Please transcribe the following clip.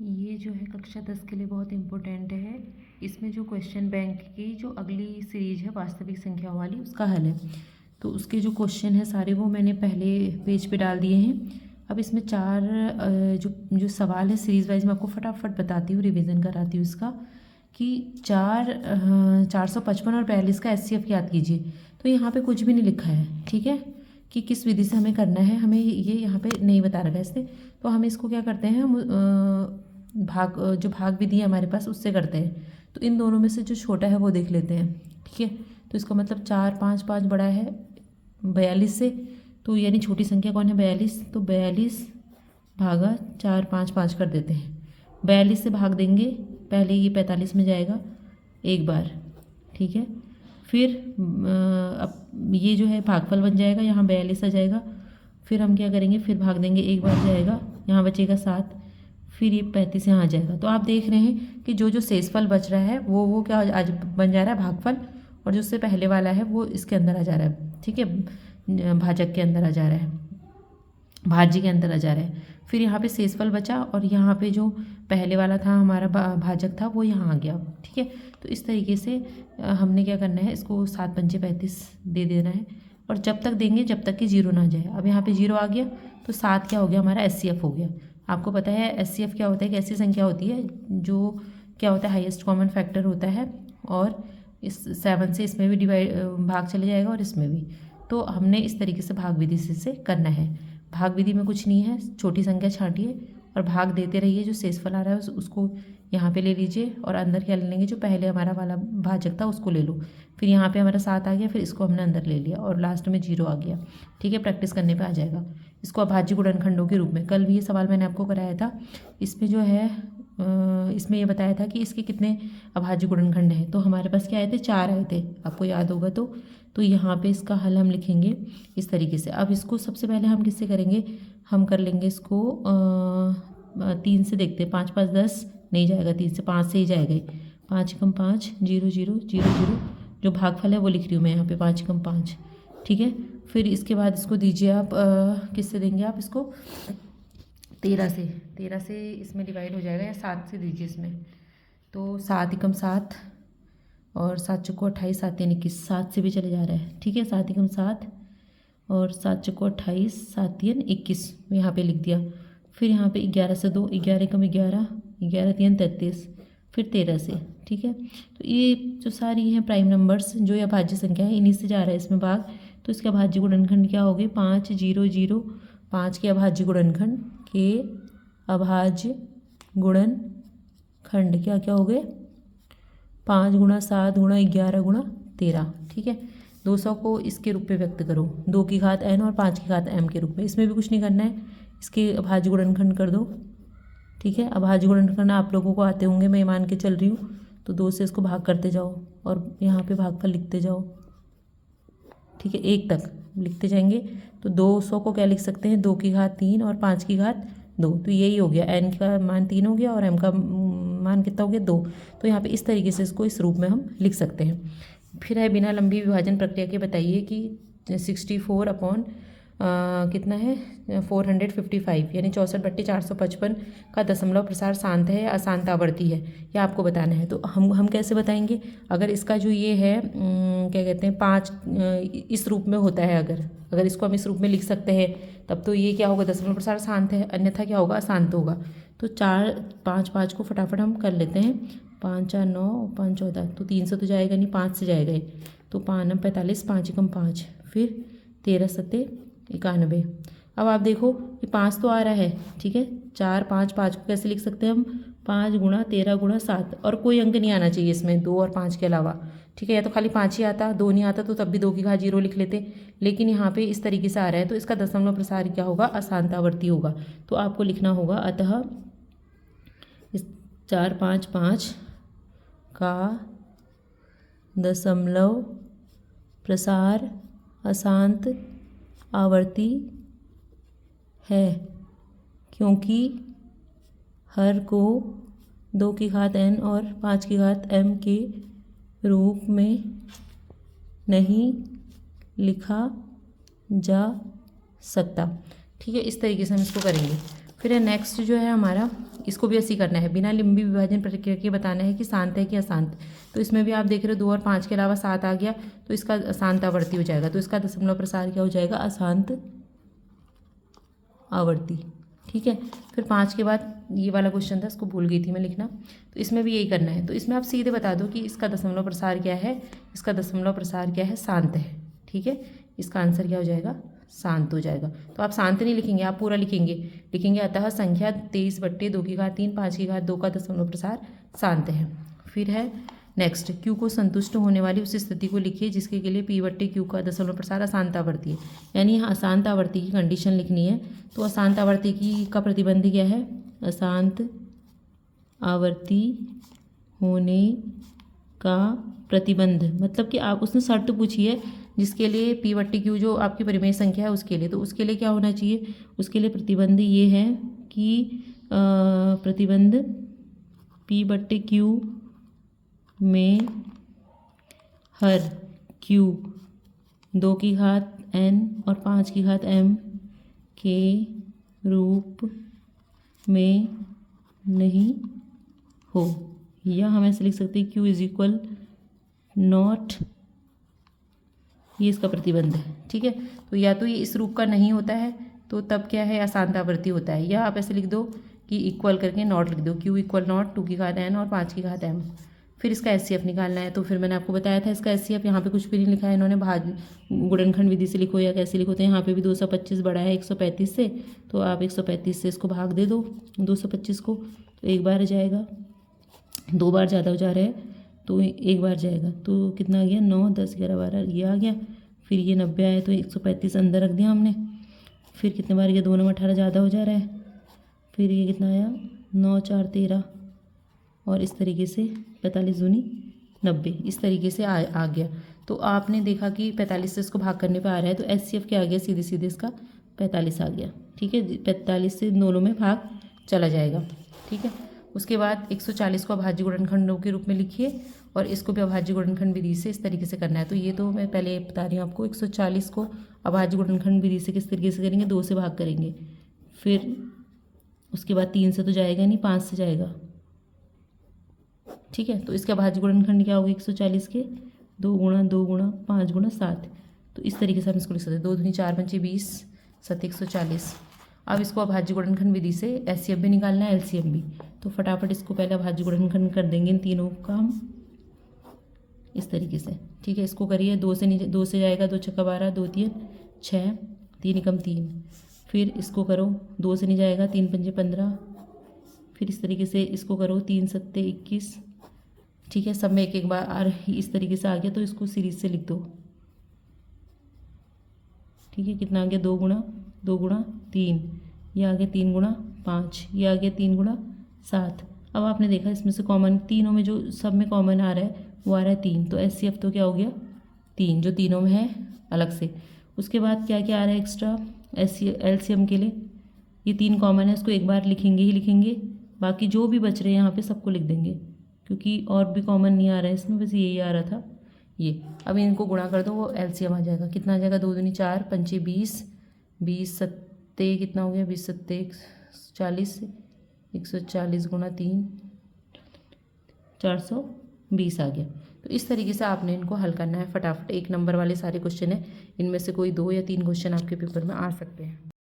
ये जो है कक्षा 10 के लिए बहुत इम्पोर्टेंट है। इसमें जो क्वेश्चन बैंक की जो अगली सीरीज है वास्तविक संख्या वाली उसका हल है। तो उसके जो क्वेश्चन है सारे वो मैंने पहले पेज पे डाल दिए हैं। अब इसमें चार जो सवाल है सीरीज वाइज मैं आपको फटाफट बताती हूँ, रिवीजन कराती हूँ इसका कि 455 और 42 का SCF याद कीजिए। तो यहाँ पे कुछ भी नहीं लिखा है, ठीक है, कि किस विधि से हमें करना है, हमें ये यहाँ पे नहीं बता रखा है इसने। तो हम इसको क्या करते हैं, हम जो भाग विधि है हमारे पास उससे करते हैं। तो इन दोनों में से जो छोटा है वो देख लेते हैं, ठीक है। तो इसका मतलब 4 5 5 बड़ा है 42 से, तो यानी छोटी संख्या कौन है 42, तो 42 भागा 4 5 5 कर देते हैं। 42 से भाग देंगे, पहले ये 45 में जाएगा एक बार, ठीक है। फिर अब ये जो है भागफल बन जाएगा, यहाँ 42 आ जाएगा। फिर हम क्या करेंगे, फिर भाग देंगे एक बार जाएगा, यहाँ बचेगा 7, फिर ये 35 यहाँ आ जाएगा। तो आप देख रहे हैं कि जो जो शेषफल बच रहा है वो क्या आज बन जा रहा है भागफल, और जो उससे पहले वाला है वो इसके अंदर आ जा रहा है, ठीक है, भाजक के अंदर आ जा रहा है, भाज्य के अंदर आ जा रहा है। फिर यहाँ पे शेषफल बचा और यहाँ पे जो पहले वाला था हमारा भाजक था वो यहाँ आ गया, ठीक है। तो इस तरीके से हमने क्या करना है, इसको 7 पंचे 35 दे देना है, और जब तक देंगे जब तक कि 0 ना जाए। अब यहाँ पे 0 आ गया तो 7 क्या हो गया हमारा SCF हो गया। आपको पता है SCF क्या होता है, एक ऐसी संख्या होती है जो क्या होता है हाईएस्ट कॉमन फैक्टर होता है, और इस 7 से इसमें भी भाग चले जाएगा और इसमें भी। तो हमने इस तरीके से भाग विधि से करना है। भाग विधि में कुछ नहीं है, छोटी संख्या छांटिए और भाग देते रहिए। जो शेषफल आ रहा है उसको यहाँ पे ले लीजिए, और अंदर क्या ले लेंगे, जो पहले हमारा वाला भाजक था उसको ले लो। फिर यहाँ पे हमारा 7 आ गया, फिर इसको हमने अंदर ले लिया और लास्ट में 0 आ गया, ठीक है। प्रैक्टिस करने पे आ जाएगा। इसको अभाज्य गुणनखंडों के रूप में, कल भी ये सवाल मैंने आपको कराया था। इसमें जो है इसमें ये बताया था कि इसके कितने अभाज्य गुणनखंड हैं। तो हमारे पास क्या आए थे, 4 आए थे, आपको याद होगा। तो यहाँ पे इसका हल हम लिखेंगे इस तरीके से। अब इसको सबसे पहले हम किससे करेंगे, हम कर लेंगे इसको 3 से देखते हैं। 5 5 10 नहीं जाएगा, 3 से 5 से ही जाएगा। 5 एकम 5 0 0 0 0, जो भागफल है वो लिख रही हूँ मैं यहाँ पे 5 एकम 5, ठीक है। फिर इसके बाद इसको दीजिए आप किससे देंगे आप इसको, 13 से इसमें डिवाइड हो जाएगा, या 7 से दीजिए इसमें। तो 7 एकम 7 और 7 चौको 28, 7 तीन 21, 7 से भी चले जा रहा है, ठीक है। 7 एकम 7 और 7 चौको 28, 7 तीन 21 यहाँ पे लिख दिया। फिर यहाँ पे 11 से 2, 11 एकम 11, 11 तीन 33, फिर 13 से, ठीक है। तो ये जो सारी हैं प्राइम नंबर्स, जो ये अभाज्य संख्या है, इन्हीं से जा रहा है इसमें भाग। तो इसके अभाज्य गुणनखंड क्या हो गए, 5 0 0, 5 के अभाज्य गुणनखंड के अभाज्य गुणनखंड क्या क्या हो गए, 5 गुणा 7 गुणा 11 गुणा 13, ठीक है। 200 को इसके रूप में व्यक्त करो, 2 की घात n और 5 की घात m के रूप में। इसमें भी कुछ नहीं करना है, इसके अभाज्य गुणनखंड कर दो, ठीक है। अभाज्य गुणनखंड आप लोगों को आते होंगे, मैं मान के चल रही हूँ। तो 2 से इसको भाग करते जाओ और यहाँ पे भागफल लिखते जाओ, ठीक है, 1 तक लिखते जाएंगे। तो 200 को क्या लिख सकते हैं, 2 की घात 3 और 5 की घात 2। तो यही हो गया, n का मान 3 हो गया और m का मान कितना हो गया 2। तो यहाँ पे इस तरीके से इसको इस रूप में हम लिख सकते हैं। फिर है बिना लंबी विभाजन प्रक्रिया के बताइए कि 64 अपॉन कितना है 455, यानी 64/455 का दशमलव प्रसार शांत है या अशांत आवर्ती है, यह आपको बताना है। तो हम कैसे बताएंगे, अगर इसका जो ये है क्या कहते हैं 5 इस रूप में होता है, अगर इसको हम इस रूप में लिख सकते हैं, तब तो ये क्या होगा, दशमलव प्रसार शांत है, अन्यथा क्या होगा, अशांत होगा। तो 4 5 5 को फटाफट हम कर लेते हैं। 5 4 9 5 14, तो 3 से तो जाएगा नहीं, 5 से जाएगा। तो 5 9 45, 5 एकम 5, फिर 13 7 91। अब आप देखो ये 5 तो आ रहा है, ठीक है। 4 5 5 को कैसे लिख सकते हैं हम, 5 गुणा 13 गुणा 7, और कोई अंक नहीं आना चाहिए इसमें 2 और 5 के अलावा, ठीक है। या तो खाली 5 ही आता, 2 नहीं आता तो तब भी 2 की घात 0 लिख लेते, लेकिन यहाँ पे इस तरीके से आ रहा है तो इसका दशमलव प्रसार क्या होगा, अशांतावर्ती होगा। तो आपको लिखना होगा, अतः इस 4 5 5 का दशमलव प्रसार अशांत आवर्ती है, क्योंकि हर को 2 की घात n और 5 की घात m के रूप में नहीं लिखा जा सकता, ठीक है। इस तरीके से हम इसको करेंगे। फिर नेक्स्ट जो है हमारा इसको भी ऐसे ही करना है, बिना लिम्बी विभाजन प्रक्रिया के बताना है कि शांत है कि अशांत। तो इसमें भी आप देख रहे हो 2 और 5 के अलावा 7 आ गया, तो इसका अशांत आवर्ती हो जाएगा, तो इसका दशमलव प्रसार क्या हो जाएगा, अशांत आवर्ती। ठीक है, फिर 5 के बाद ये वाला क्वेश्चन था, इसको भूल गई थी मैं लिखना, तो इसमें भी यही करना है। तो इसमें आप सीधे बता दो कि इसका दशमलव प्रसार क्या है, इसका दशमलव प्रसार क्या है, शांत है। ठीक है, इसका आंसर क्या हो जाएगा, शांत हो जाएगा। तो आप शांत नहीं लिखेंगे, आप पूरा लिखेंगे अतः संख्या 23/2 5 2 का दशमलव प्रसार शांत है। फिर है नेक्स्ट, क्यू को संतुष्ट होने वाली उस स्थिति को लिखिए जिसके लिए P/Q का दशमलव प्रसार अशांत आवर्ती है। यानी यहाँ अशांत आवर्ती की कंडीशन लिखनी है। तो अशांत आवर्ती का प्रतिबंध क्या है, अशांत आवर्ती होने का प्रतिबंध, मतलब कि आप उसने शर्त पूछी है जिसके लिए P/Q जो आपकी परिमेय संख्या है उसके लिए, तो उसके लिए क्या होना चाहिए, उसके लिए प्रतिबंध ये है कि प्रतिबंध P/Q में हर Q 2 की घात n और 5 की घात m के रूप में नहीं हो, या हम ऐसे लिख सकते हैं Q इज इक्वल नॉट, ये इसका प्रतिबंध है। ठीक है, तो या तो ये इस रूप का नहीं होता है तो तब क्या है, अशांत आवर्ती होता है, या आप ऐसे लिख दो कि इक्वल करके नॉट लिख दो, Q इक्वल नॉट 2 की घात n और 5 की घात m। फिर इसका HCF निकालना है, तो फिर मैंने आपको बताया था इसका HCF, यहाँ पे कुछ भी नहीं लिखा है इन्होंने, गुणनखंड विधि से लिखो या कैसे लिखो, तो यहाँ पे भी 225 बड़ा है 135 से, तो आप 135 से इसको भाग दे दो 225 को, तो एक बार जाएगा, 2 बार ज़्यादा हो जा रहा है तो एक बार जाएगा, तो कितना आ गया 9 10 11 12 ये आ गया। फिर ये 90 आया तो 135 अंदर रख दिया हमने। फिर कितने बार गया, 2 9 18 ज़्यादा हो जा रहा है। फिर ये कितना आया 9 4 13, और इस तरीके से 45 दूनी 90, इस तरीके से आ गया। तो आपने देखा कि 45 से इसको भाग करने पे आ रहा है, तो HCF क्या आ गया, सीधे सीधे इसका 45 आ गया। ठीक है, 45 से दोनों में भाग चला जाएगा। ठीक है, उसके बाद 140 को अभाज्य गुणनखंडों के रूप में लिखिए, और इसको भी अभाज्य गुणनखंड विधि से इस तरीके से करना है। तो ये तो मैं पहले बता रही हूँ आपको, 140 को अभाज्य गुणनखंड विधि से किस तरीके से करेंगे, 2 से भाग करेंगे, फिर उसके बाद 3 से तो जाएगा नहीं, 5 से जाएगा। ठीक है, तो इसका अभाज्य गुणनखंड क्या होगा, 140 के 2 गुणा 2 गुणा 5 गुणा 7, तो इस तरीके से हम इसको लिख सकते हैं, 2 दूनी 4 पंचे 20 7 140। अब इसको अभाज्य गुणनखंड विधि से HCF भी निकालना है, LCM भी, तो फटाफट इसको पहले अभाज्य गुणनखंड कर देंगे इन तीनों का हम इस तरीके से। ठीक है, इसको करिए, 2 से नीचे 2 से जाएगा, 2 छक्का 12 2 3 6 3 एकम 3, फिर इसको करो, 2 से नहीं जाएगा, 3 पंजे 15, फिर इस तरीके से इसको करो, 3 सत्ते 21। ठीक है, सब में एक एक बार इस तरीके से आ गया, तो इसको सीरीज से लिख दो। ठीक है, कितना आ गया, 2 गुणा 3, ये आ गया 3 गुणा 5, ये आ गया 3 गुणा 7। अब आपने देखा इसमें से कॉमन, तीनों में जो सब में कॉमन आ रहा है वो आ रहा है 3, तो HCF तो क्या हो गया 3, जो तीनों में है अलग से। उसके बाद क्या क्या आ रहा है एक्स्ट्रा, LCM के लिए ये 3 कॉमन है, इसको एक बार लिखेंगे ही लिखेंगे, बाकी जो भी बच रहे हैं यहाँ पे सबको लिख देंगे, क्योंकि और भी कॉमन नहीं आ रहा है इसमें, बस यही आ रहा था ये। अब इनको गुणा कर दो, वो LCM आ जाएगा, कितना आ जाएगा, 2 दूनी 4 पंचे 20 20 सत्ते कितना हो गया, 20 सत्ते 40, 140 गुणा 3 420 आ गया। तो इस तरीके से आपने इनको हल करना है फटाफट। 1 नंबर वाले सारे क्वेश्चन है, इनमें से कोई 2 या 3 क्वेश्चन आपके पेपर में आ सकते हैं।